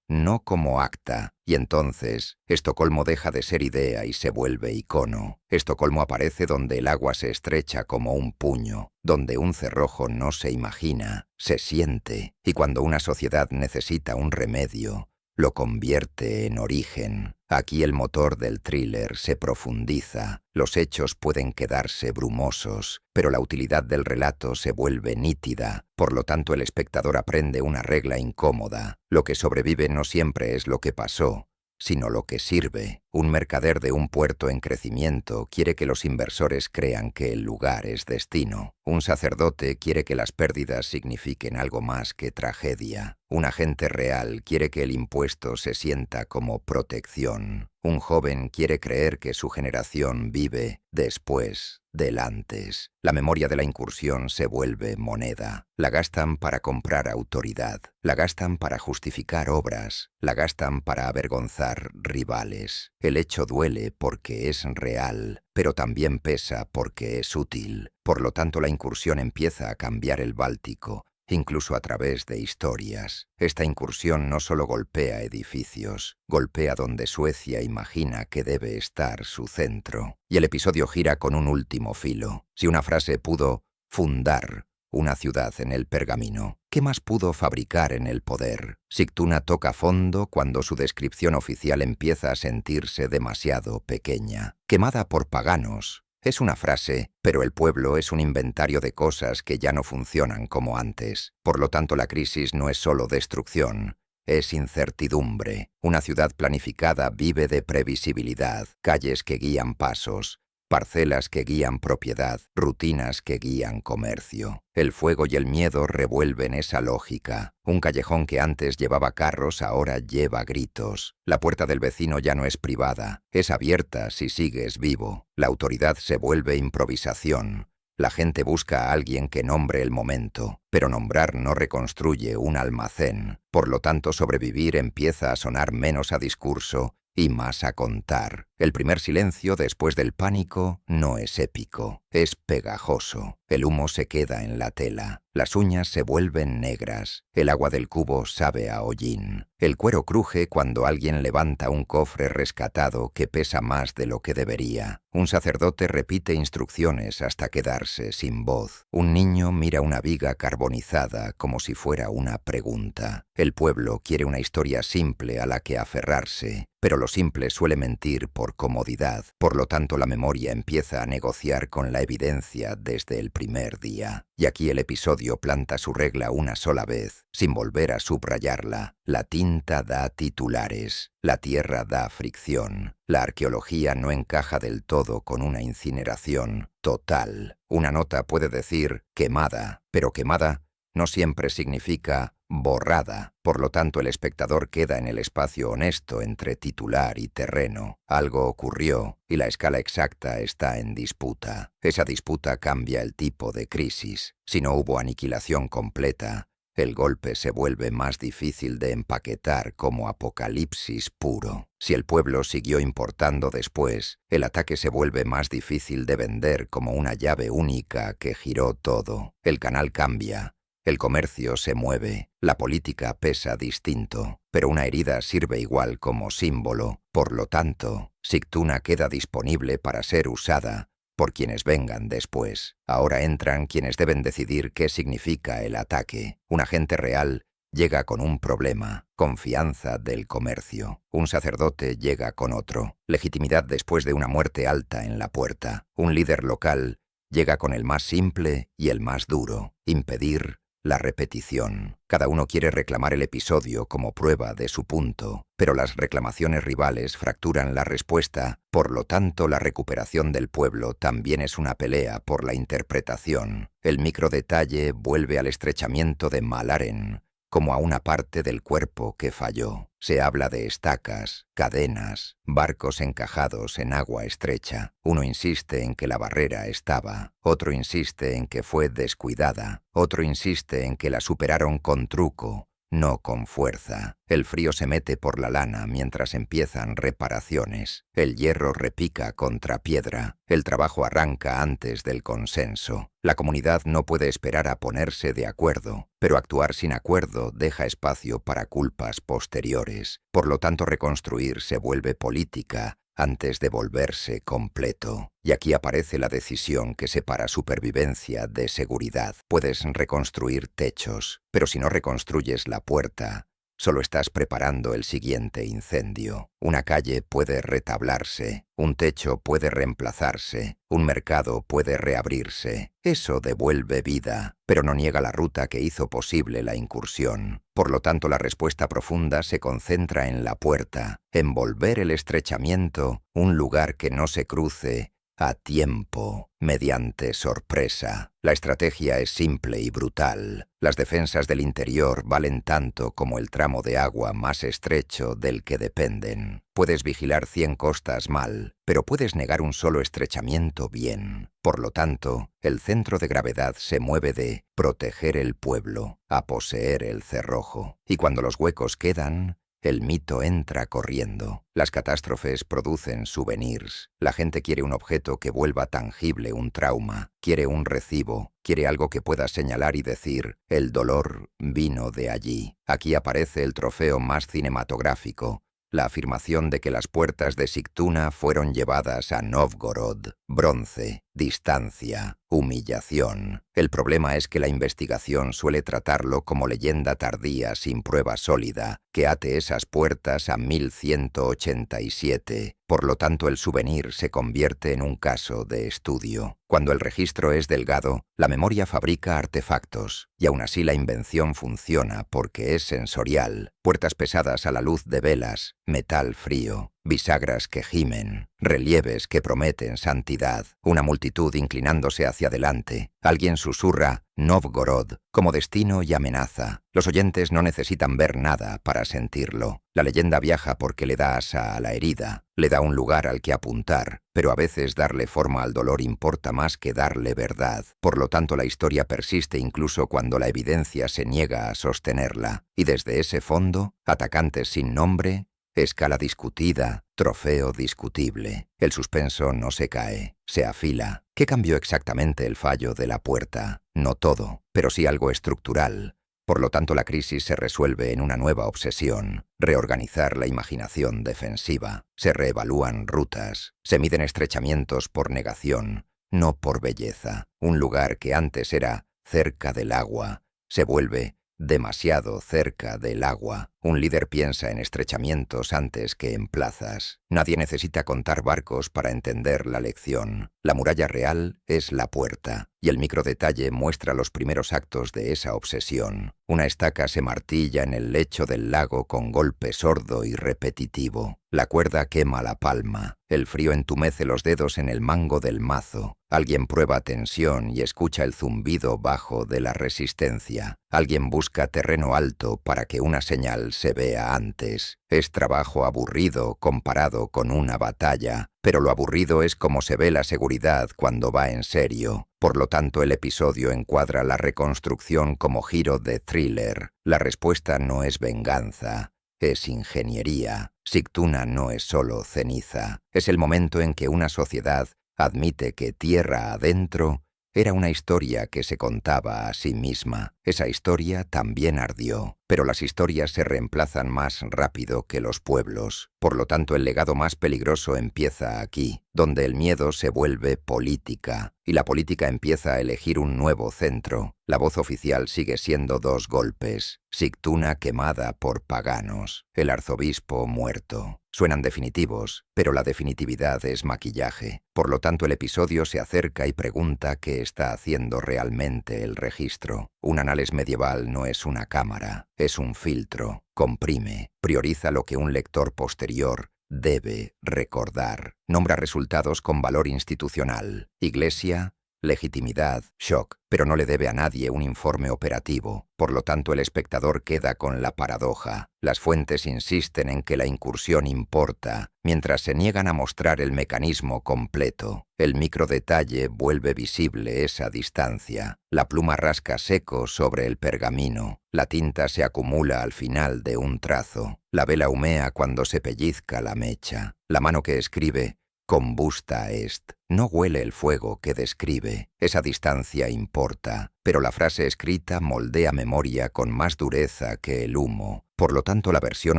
no como acta. Y entonces, Estocolmo deja de ser idea y se vuelve icono. Estocolmo aparece donde el agua se estrecha como un puño, donde un cerrojo no se imagina, se siente. Y cuando una sociedad necesita un remedio, lo convierte en origen. Aquí el motor del thriller se profundiza. Los hechos pueden quedarse brumosos, pero la utilidad del relato se vuelve nítida. Por lo tanto, el espectador aprende una regla incómoda. Lo que sobrevive no siempre es lo que pasó, sino lo que sirve. Un mercader de un puerto en crecimiento quiere que los inversores crean que el lugar es destino. Un sacerdote quiere que las pérdidas signifiquen algo más que tragedia. Un agente real quiere que el impuesto se sienta como protección. Un joven quiere creer que su generación vive después del antes. La memoria de la incursión se vuelve moneda. La gastan para comprar autoridad. La gastan para justificar obras. La gastan para avergonzar rivales. El hecho duele porque es real, pero también pesa porque es útil. Por lo tanto, la incursión empieza a cambiar el Báltico, incluso a través de historias. Esta incursión no solo golpea edificios, golpea donde Suecia imagina que debe estar su centro. Y el episodio gira con un último filo. Si una frase pudo fundar una ciudad en el pergamino, ¿qué más pudo fabricar en el poder? Sigtuna toca fondo cuando su descripción oficial empieza a sentirse demasiado pequeña. Quemada por paganos. Es una frase, pero el pueblo es un inventario de cosas que ya no funcionan como antes. Por lo tanto, la crisis no es solo destrucción, es incertidumbre. Una ciudad planificada vive de previsibilidad, calles que guían pasos, parcelas que guían propiedad, rutinas que guían comercio. El fuego y el miedo revuelven esa lógica. Un callejón que antes llevaba carros ahora lleva gritos. La puerta del vecino ya no es privada, es abierta si sigues vivo. La autoridad se vuelve improvisación. La gente busca a alguien que nombre el momento, pero nombrar no reconstruye un almacén. Por lo tanto, sobrevivir empieza a sonar menos a discurso y más a contar. El primer silencio después del pánico no es épico, es pegajoso. El humo se queda en la tela, las uñas se vuelven negras, el agua del cubo sabe a hollín. El cuero cruje cuando alguien levanta un cofre rescatado que pesa más de lo que debería. Un sacerdote repite instrucciones hasta quedarse sin voz. Un niño mira una viga carbonizada como si fuera una pregunta. El pueblo quiere una historia simple a la que aferrarse, pero lo simple suele mentir por comodidad. Por lo tanto, la memoria empieza a negociar con la evidencia desde el primer día. Y aquí el episodio planta su regla una sola vez, sin volver a subrayarla. La tinta da titulares, la tierra da fricción. La arqueología no encaja del todo con una incineración total. Una nota puede decir quemada, pero quemada no siempre significa borrada. Por lo tanto, el espectador queda en el espacio honesto entre titular y terreno. Algo ocurrió y la escala exacta está en disputa. Esa disputa cambia el tipo de crisis. Si no hubo aniquilación completa, el golpe se vuelve más difícil de empaquetar como apocalipsis puro. Si el pueblo siguió importando después, el ataque se vuelve más difícil de vender como una llave única que giró todo. El canal cambia. El comercio se mueve, la política pesa distinto, pero una herida sirve igual como símbolo. Por lo tanto, Sigtuna queda disponible para ser usada por quienes vengan después. Ahora entran quienes deben decidir qué significa el ataque. Un agente real llega con un problema, confianza del comercio. Un sacerdote llega con otro, legitimidad después de una muerte alta en la puerta. Un líder local llega con el más simple y el más duro, impedir la repetición. Cada uno quiere reclamar el episodio como prueba de su punto, pero las reclamaciones rivales fracturan la respuesta, por lo tanto la recuperación del pueblo también es una pelea por la interpretación. El microdetalle vuelve al estrechamiento de Malaren, como a una parte del cuerpo que falló. Se habla de estacas, cadenas, barcos encajados en agua estrecha. Uno insiste en que la barrera estaba, otro insiste en que fue descuidada, otro insiste en que la superaron con truco, no con fuerza. El frío se mete por la lana mientras empiezan reparaciones. El hierro repica contra piedra. El trabajo arranca antes del consenso. La comunidad no puede esperar a ponerse de acuerdo, pero actuar sin acuerdo deja espacio para culpas posteriores. Por lo tanto, reconstruir se vuelve política antes de volverse completo. Y aquí aparece la decisión que separa supervivencia de seguridad. Puedes reconstruir techos, pero si no reconstruyes la puerta, solo estás preparando el siguiente incendio. Una calle puede retablarse, un techo puede reemplazarse, un mercado puede reabrirse. Eso devuelve vida, pero no niega la ruta que hizo posible la incursión. Por lo tanto, la respuesta profunda se concentra en la puerta, en volver el estrechamiento, un lugar que no se cruce a tiempo, mediante sorpresa. La estrategia es simple y brutal. Las defensas del interior valen tanto como el tramo de agua más estrecho del que dependen. Puedes vigilar 100 costas mal, pero puedes negar un solo estrechamiento bien. Por lo tanto, el centro de gravedad se mueve de proteger el pueblo a poseer el cerrojo. Y cuando los huecos quedan, el mito entra corriendo. Las catástrofes producen souvenirs. La gente quiere un objeto que vuelva tangible un trauma. Quiere un recibo. Quiere algo que pueda señalar y decir, el dolor vino de allí. Aquí aparece el trofeo más cinematográfico. La afirmación de que las puertas de Sigtuna fueron llevadas a Novgorod. Bronce, distancia, humillación. El problema es que la investigación suele tratarlo como leyenda tardía sin prueba sólida, que ate esas puertas a 1187. Por lo tanto, el souvenir se convierte en un caso de estudio. Cuando el registro es delgado, la memoria fabrica artefactos, y aún así la invención funciona porque es sensorial. Puertas pesadas a la luz de velas, metal frío, bisagras que gimen, relieves que prometen santidad, una multitud inclinándose hacia adelante. Alguien susurra Novgorod como destino y amenaza. Los oyentes no necesitan ver nada para sentirlo. La leyenda viaja porque le da asa a la herida, le da un lugar al que apuntar, pero a veces darle forma al dolor importa más que darle verdad. Por lo tanto, la historia persiste incluso cuando la evidencia se niega a sostenerla. Y desde ese fondo, atacantes sin nombre, escala discutida, trofeo discutible. El suspenso no se cae, se afila. ¿Qué cambió exactamente el fallo de la puerta? No todo, pero sí algo estructural. Por lo tanto, la crisis se resuelve en una nueva obsesión, reorganizar la imaginación defensiva. Se reevalúan rutas, se miden estrechamientos por negación, no por belleza. Un lugar que antes era cerca del agua, se vuelve demasiado cerca del agua. Un líder piensa en estrechamientos antes que en plazas. Nadie necesita contar barcos para entender la lección. La muralla real es la puerta, y el microdetalle muestra los primeros actos de esa obsesión. Una estaca se martilla en el lecho del lago con golpe sordo y repetitivo. La cuerda quema la palma. El frío entumece los dedos en el mango del mazo. Alguien prueba tensión y escucha el zumbido bajo de la resistencia. Alguien busca terreno alto para que una señal se vea antes. Es trabajo aburrido comparado con una batalla, pero lo aburrido es como se ve la seguridad cuando va en serio. Por lo tanto, el episodio encuadra la reconstrucción como giro de thriller. La respuesta no es venganza, es ingeniería. Sigtuna no es solo ceniza. Es el momento en que una sociedad admite que tierra adentro era una historia que se contaba a sí misma. Esa historia también ardió, pero las historias se reemplazan más rápido que los pueblos. Por lo tanto, el legado más peligroso empieza aquí, donde el miedo se vuelve política, y la política empieza a elegir un nuevo centro. La voz oficial sigue siendo 2 golpes. Sigtuna quemada por paganos. El arzobispo muerto. Suenan definitivos, pero la definitividad es maquillaje. Por lo tanto, el episodio se acerca y pregunta qué está haciendo realmente el registro. Un análisis Anales medieval no es una cámara, es un filtro, comprime, prioriza lo que un lector posterior debe recordar. Nombra resultados con valor institucional. Iglesia, legitimidad, shock, pero no le debe a nadie un informe operativo. Por lo tanto, el espectador queda con la paradoja. Las fuentes insisten en que la incursión importa, mientras se niegan a mostrar el mecanismo completo. El microdetalle vuelve visible esa distancia. La pluma rasca seco sobre el pergamino. La tinta se acumula al final de un trazo. La vela humea cuando se pellizca la mecha. La mano que escribe combusta est. No huele el fuego que describe. Esa distancia importa, pero la frase escrita moldea memoria con más dureza que el humo. Por lo tanto, la versión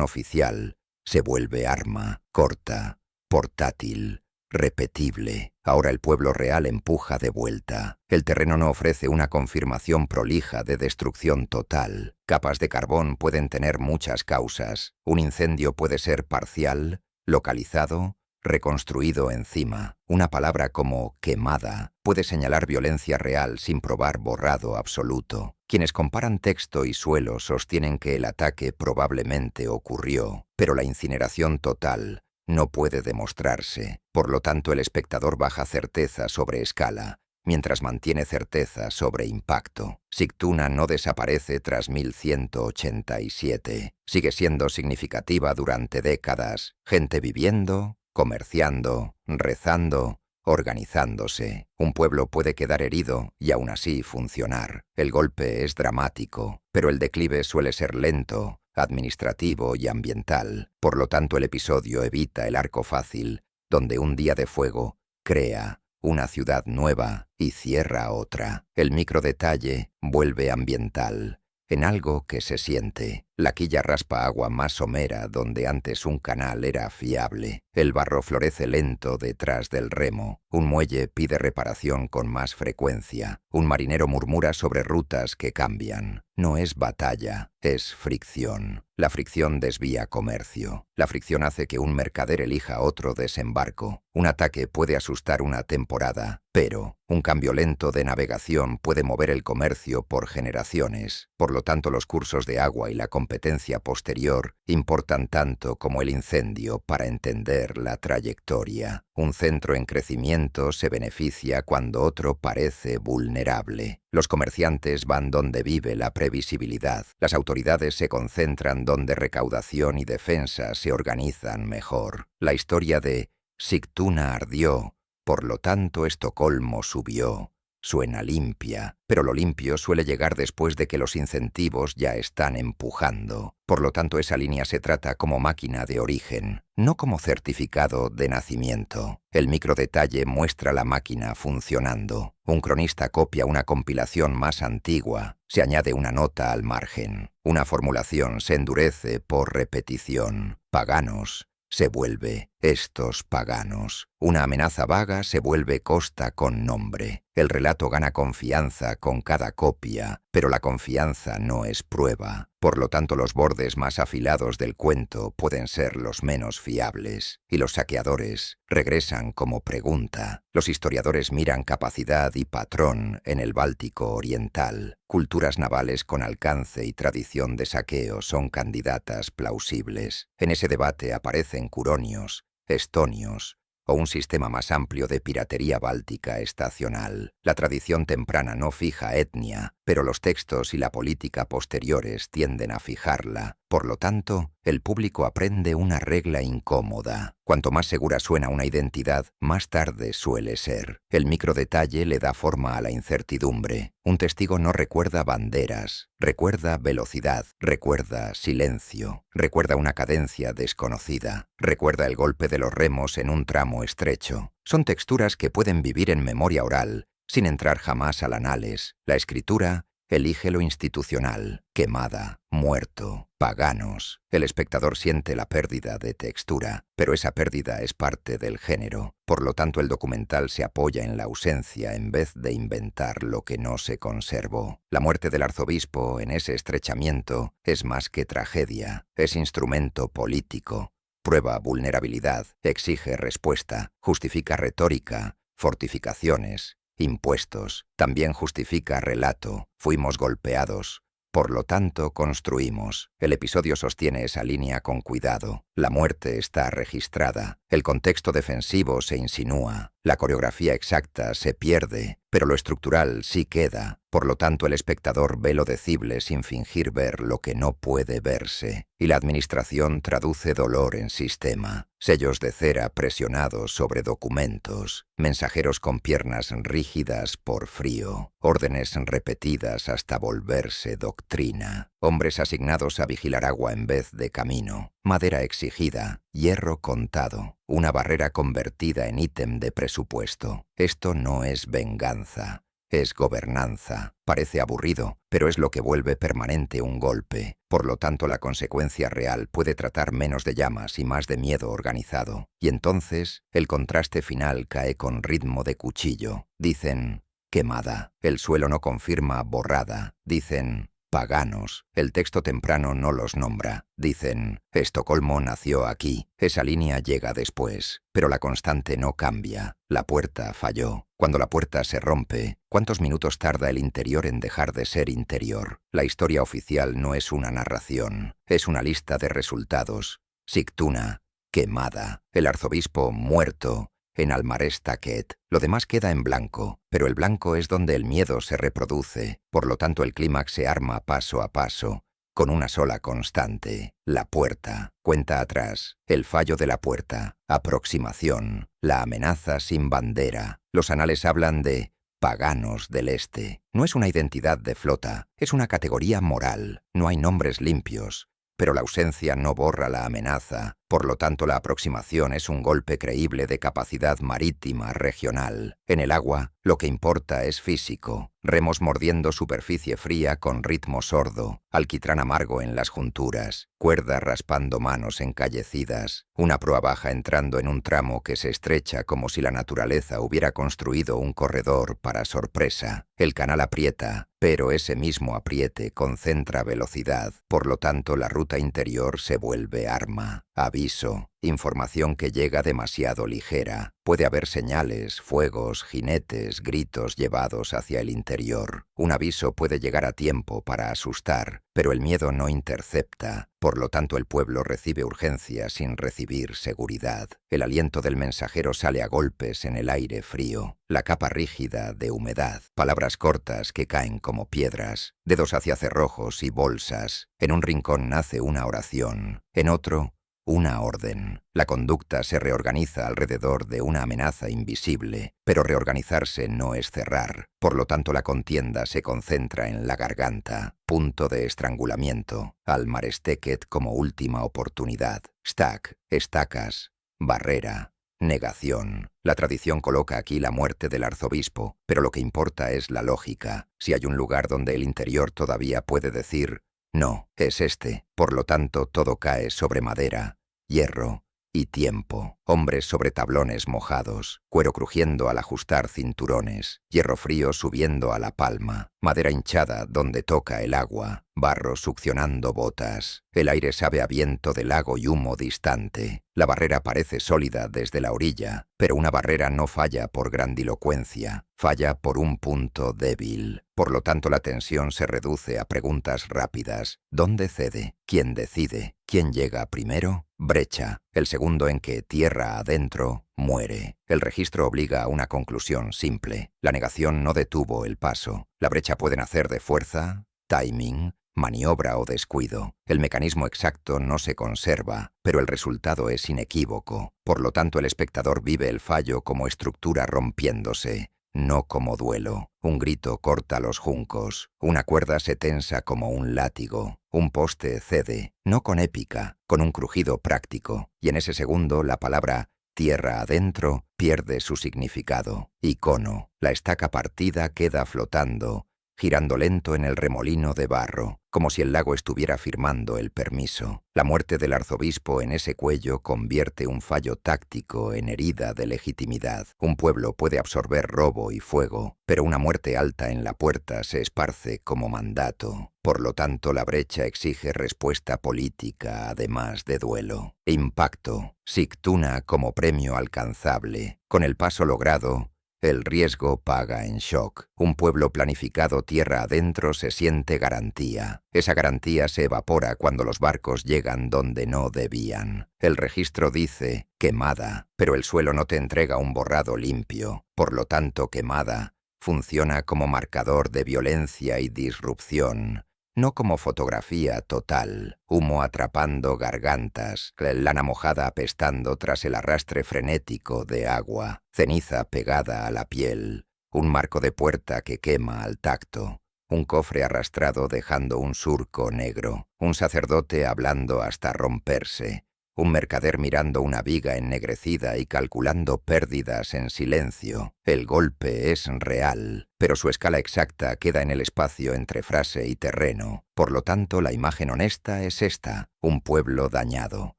oficial se vuelve arma, corta, portátil, repetible. Ahora el pueblo real empuja de vuelta. El terreno no ofrece una confirmación prolija de destrucción total. Capas de carbón pueden tener muchas causas. Un incendio puede ser parcial, localizado, reconstruido encima. Una palabra como quemada puede señalar violencia real sin probar borrado absoluto. Quienes comparan texto y suelo sostienen que el ataque probablemente ocurrió, pero la incineración total no puede demostrarse. Por lo tanto, el espectador baja certeza sobre escala, mientras mantiene certeza sobre impacto. Sigtuna no desaparece tras 1187. Sigue siendo significativa durante décadas. Gente viviendo, comerciando, rezando, organizándose. Un pueblo puede quedar herido y aún así funcionar. El golpe es dramático, pero el declive suele ser lento, administrativo y ambiental. Por lo tanto, el episodio evita el arco fácil, donde un día de fuego crea una ciudad nueva y cierra otra. El microdetalle vuelve ambiental, en algo que se siente. La quilla raspa agua más somera donde antes un canal era fiable. El barro florece lento detrás del remo. Un muelle pide reparación con más frecuencia. Un marinero murmura sobre rutas que cambian. No es batalla, es fricción. La fricción desvía comercio. La fricción hace que un mercader elija otro desembarco. Un ataque puede asustar una temporada, pero un cambio lento de navegación puede mover el comercio por generaciones. Por lo tanto, los cursos de agua y la competencia posterior importan tanto como el incendio para entender la trayectoria. Un centro en crecimiento se beneficia cuando otro parece vulnerable. Los comerciantes van donde vive la previsibilidad. Las autoridades se concentran donde recaudación y defensa se organizan mejor. La historia de Sigtuna ardió, por lo tanto Estocolmo subió. Suena limpia, pero lo limpio suele llegar después de que los incentivos ya están empujando. Por lo tanto, esa línea se trata como máquina de origen, no como certificado de nacimiento. El microdetalle muestra la máquina funcionando. Un cronista copia una compilación más antigua, se añade una nota al margen. Una formulación se endurece por repetición. Paganos se vuelve estos paganos. Una amenaza vaga se vuelve costa con nombre. El relato gana confianza con cada copia, pero la confianza no es prueba. Por lo tanto, los bordes más afilados del cuento pueden ser los menos fiables, y los saqueadores regresan como pregunta. Los historiadores miran capacidad y patrón en el Báltico oriental. Culturas navales con alcance y tradición de saqueo son candidatas plausibles. En ese debate aparecen curonios, estonios, o un sistema más amplio de piratería báltica estacional. La tradición temprana no fija etnia, pero los textos y la política posteriores tienden a fijarla. Por lo tanto, el público aprende una regla incómoda. Cuanto más segura suena una identidad, más tarde suele ser. El microdetalle le da forma a la incertidumbre. Un testigo no recuerda banderas, recuerda velocidad, recuerda silencio, recuerda una cadencia desconocida, recuerda el golpe de los remos en un tramo estrecho. Son texturas que pueden vivir en memoria oral, sin entrar jamás al anales. La escritura elige lo institucional, quemada, muerto, paganos. El espectador siente la pérdida de textura, pero esa pérdida es parte del género. Por lo tanto, el documental se apoya en la ausencia en vez de inventar lo que no se conservó. La muerte del arzobispo en ese estrechamiento es más que tragedia, es instrumento político. Prueba vulnerabilidad, exige respuesta, justifica retórica, fortificaciones, impuestos. También justifica relato. Fuimos golpeados. Por lo tanto, construimos. El episodio sostiene esa línea con cuidado. La muerte está registrada. El contexto defensivo se insinúa. La coreografía exacta se pierde, pero lo estructural sí queda. Por lo tanto, el espectador ve lo decible sin fingir ver lo que no puede verse. Y la administración traduce dolor en sistema. Sellos de cera presionados sobre documentos. Mensajeros con piernas rígidas por frío. Órdenes repetidas hasta volverse doctrina. Hombres asignados a vigilar agua en vez de camino. Madera exigida. Hierro contado. Una barrera convertida en ítem de presupuesto. Esto no es venganza. Es gobernanza. Parece aburrido, pero es lo que vuelve permanente un golpe. Por lo tanto, la consecuencia real puede tratar menos de llamas y más de miedo organizado. Y entonces, el contraste final cae con ritmo de cuchillo. Dicen, quemada. El suelo no confirma borrada. Dicen, paganos. El texto temprano no los nombra. Dicen, Estocolmo nació aquí. Esa línea llega después. Pero la constante no cambia. La puerta falló. Cuando la puerta se rompe, ¿cuántos minutos tarda el interior en dejar de ser interior? La historia oficial no es una narración. Es una lista de resultados. Sigtuna, quemada. El arzobispo, muerto. En Almarestaket, lo demás queda en blanco, pero el blanco es donde el miedo se reproduce, por lo tanto el clímax se arma paso a paso, con una sola constante, la puerta, cuenta atrás, el fallo de la puerta, aproximación, la amenaza sin bandera. Los anales hablan de paganos del este. No es una identidad de flota, es una categoría moral, no hay nombres limpios. Pero la ausencia no borra la amenaza, por lo tanto la aproximación es un golpe creíble de capacidad marítima regional. En el agua, lo que importa es físico. Remos mordiendo superficie fría con ritmo sordo, alquitrán amargo en las junturas, cuerda raspando manos encallecidas, una proa baja entrando en un tramo que se estrecha como si la naturaleza hubiera construido un corredor para sorpresa. El canal aprieta, pero ese mismo apriete concentra velocidad, por lo tanto la ruta interior se vuelve arma. Aviso, información que llega demasiado ligera. Puede haber señales, fuegos, jinetes, gritos llevados hacia el interior. Un aviso puede llegar a tiempo para asustar, pero el miedo no intercepta. Por lo tanto, el pueblo recibe urgencia sin recibir seguridad. El aliento del mensajero sale a golpes en el aire frío. La capa rígida de humedad. Palabras cortas que caen como piedras. Dedos hacia cerrojos y bolsas. En un rincón nace una oración. En otro, una orden. La conducta se reorganiza alrededor de una amenaza invisible, pero reorganizarse no es cerrar. Por lo tanto, la contienda se concentra en la garganta, punto de estrangulamiento, Almaresteket como última oportunidad, stack, estacas, barrera, negación. La tradición coloca aquí la muerte del arzobispo, pero lo que importa es la lógica. Si hay un lugar donde el interior todavía puede decir no, es este. Por lo tanto, todo cae sobre madera, hierro y tiempo. Hombres sobre tablones mojados, cuero crujiendo al ajustar cinturones, hierro frío subiendo a la palma, madera hinchada donde toca el agua, barro succionando botas. El aire sabe a viento de lago y humo distante. La barrera parece sólida desde la orilla, pero una barrera no falla por grandilocuencia, falla por un punto débil. Por lo tanto, la tensión se reduce a preguntas rápidas. ¿Dónde cede? ¿Quién decide? ¿Quién llega primero? Brecha, el segundo en que tierra adentro muere. El registro obliga a una conclusión simple. La negación no detuvo el paso. La brecha puede nacer de fuerza, timing, maniobra o descuido. El mecanismo exacto no se conserva, pero el resultado es inequívoco. Por lo tanto, el espectador vive el fallo como estructura rompiéndose, no como duelo. Un grito corta los juncos, una cuerda se tensa como un látigo, un poste cede, no con épica, con un crujido práctico, y en ese segundo la palabra tierra adentro pierde su significado. Icono, la estaca partida queda flotando, girando lento en el remolino de barro, como si el lago estuviera firmando el permiso. La muerte del arzobispo en ese cuello convierte un fallo táctico en herida de legitimidad. Un pueblo puede absorber robo y fuego, pero una muerte alta en la puerta se esparce como mandato. Por lo tanto, la brecha exige respuesta política, además de duelo. Impacto, Sigtuna como premio alcanzable. Con el paso logrado, El riesgo paga en shock. Un pueblo planificado tierra adentro se siente garantía. Esa garantía se evapora cuando los barcos llegan donde no debían. El registro dice quemada, pero el suelo no te entrega un borrado limpio. Por lo tanto, quemada funciona como marcador de violencia y disrupción, no como fotografía total. Humo atrapando gargantas, lana mojada apestando tras el arrastre frenético de agua, ceniza pegada a la piel, un marco de puerta que quema al tacto, un cofre arrastrado dejando un surco negro, un sacerdote hablando hasta romperse, un mercader mirando una viga ennegrecida y calculando pérdidas en silencio. El golpe es real, pero su escala exacta queda en el espacio entre frase y terreno. Por lo tanto, la imagen honesta es esta: un pueblo dañado,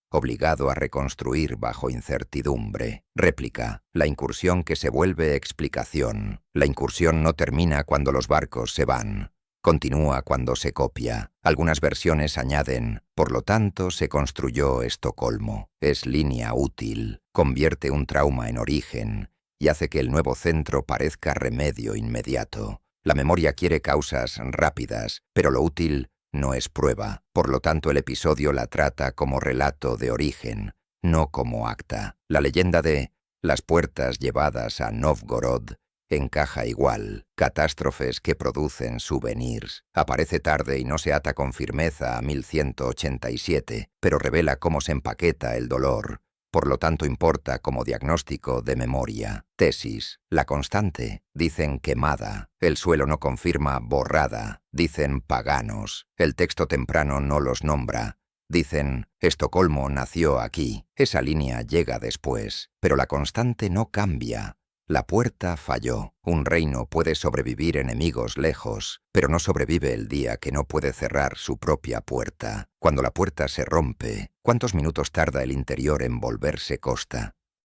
obligado a reconstruir bajo incertidumbre. Réplica: la incursión que se vuelve explicación. La incursión no termina cuando los barcos se van. Continúa cuando se copia. Algunas versiones añaden, por lo tanto se construyó Estocolmo. Es línea útil, convierte un trauma en origen y hace que el nuevo centro parezca remedio inmediato. La memoria quiere causas rápidas, pero lo útil no es prueba. Por lo tanto, el episodio la trata como relato de origen, no como acta. La leyenda de las puertas llevadas a Novgorod encaja igual. Catástrofes que producen souvenirs. Aparece tarde y no se ata con firmeza a 1187, pero revela cómo se empaqueta el dolor. Por lo tanto, importa como diagnóstico de memoria. Tesis: la constante. Dicen quemada. El suelo no confirma borrada. Dicen paganos. El texto temprano no los nombra. Dicen, Estocolmo nació aquí. Esa línea llega después, pero la constante no cambia. La puerta falló. Un reino puede sobrevivir enemigos lejos, pero no sobrevive el día que no puede cerrar su propia puerta. Cuando la puerta se rompe, ¿cuántos minutos tarda el interior en volverse costa?